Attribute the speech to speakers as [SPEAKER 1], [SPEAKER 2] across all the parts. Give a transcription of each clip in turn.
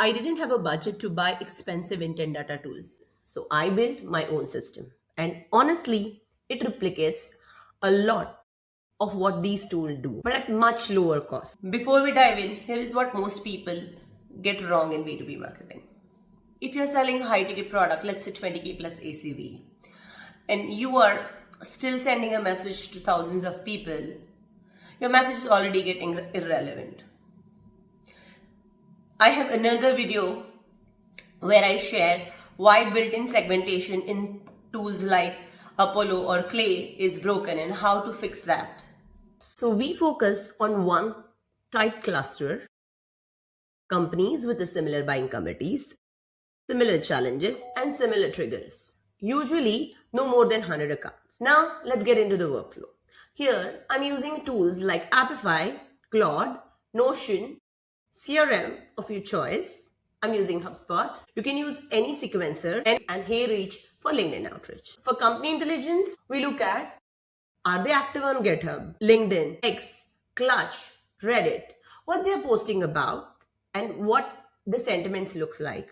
[SPEAKER 1] I didn't have a budget to buy expensive intent data tools. So I built my own system. And honestly, it replicates a lot of what these tools do, but at much lower cost. Before we dive in, here is what most people get wrong in B2B marketing. If you're selling high ticket product, let's say 20K plus ACV, and you are still sending a message to thousands of people, your message is already getting irrelevant. I have another video where I share why built-in segmentation in tools like Apollo or Clay is broken and how to fix that. So we focus on one tight cluster, companies with a similar buying committees, similar challenges and similar triggers. Usually no more than 100 accounts. Now let's get into the workflow. Here I'm using tools like Apify, Claude, Notion, CRM of your choice. I'm using HubSpot. You can use any sequencer and HeyReach for LinkedIn outreach. For company intelligence, we look at, are they active on GitHub, LinkedIn, X, Clutch, Reddit, what they're posting about and what the sentiments looks like.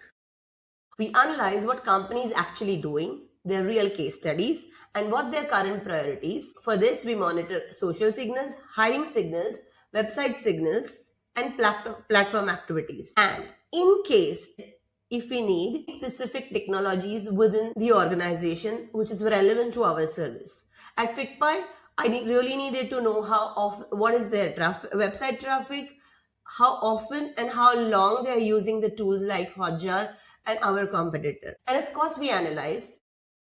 [SPEAKER 1] We analyze what companies actually doing, their real case studies, and what their current priorities. For this, we monitor social signals, hiring signals, website signals, and platform activities. And in case if we need specific technologies within the organization which is relevant to our service. At FigPy, I really needed to know what is their website traffic, how often and how long they are using the tools like Hotjar and our competitor. And of course, we analyze,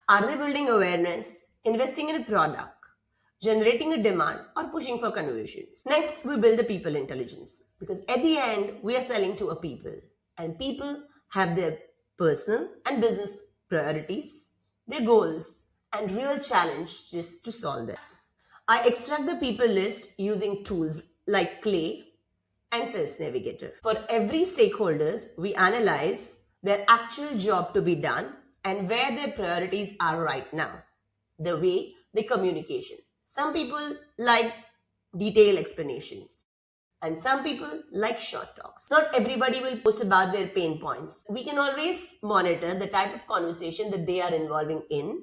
[SPEAKER 1] are they building awareness, investing in a product, generating a demand, or pushing for conversions. Next, we build the people intelligence because at the end, we are selling to a people and people have their personal and business priorities, their goals, and real challenges to solve them. I extract the people list using tools like Clay and Sales Navigator. For every stakeholders, we analyze their actual job to be done and where their priorities are right now, the way they communication. Some people like detailed explanations and some people like short talks. Not everybody will post about their pain points. We can always monitor the type of conversation that they are involving in.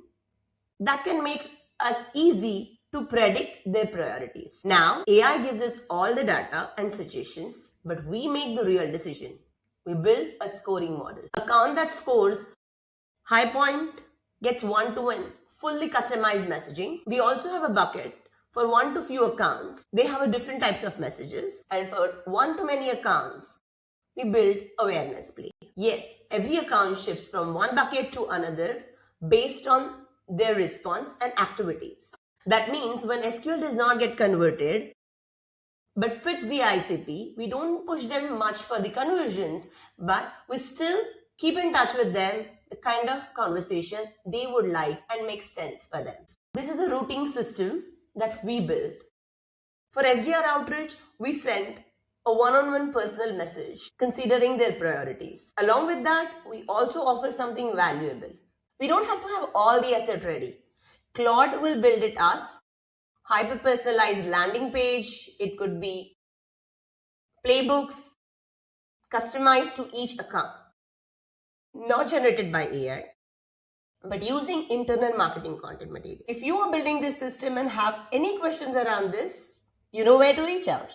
[SPEAKER 1] That can make us easy to predict their priorities. Now, AI gives us all the data and suggestions, but we make the real decision. We build a scoring model. Account that scores high point gets one-to-one fully customized messaging. We also have a bucket for one to few accounts. They have a different types of messages. And for one to many accounts, we build awareness play. Yes, every account shifts from one bucket to another based on their response and activities. That means when SQL does not get converted, but fits the ICP, we don't push them much for the conversions, but we still keep in touch with them, the kind of conversation they would like and makes sense for them. This is a routing system that we built. For SDR outreach, we send a one-on-one personal message considering their priorities. Along with that, we also offer something valuable. We don't have to have all the asset ready. Claude will build it us. Hyper-personalized landing page. It could be playbooks customized to each account. Not generated by AI, but using internal marketing content material. If you are building this system and have any questions around this, you know where to reach out.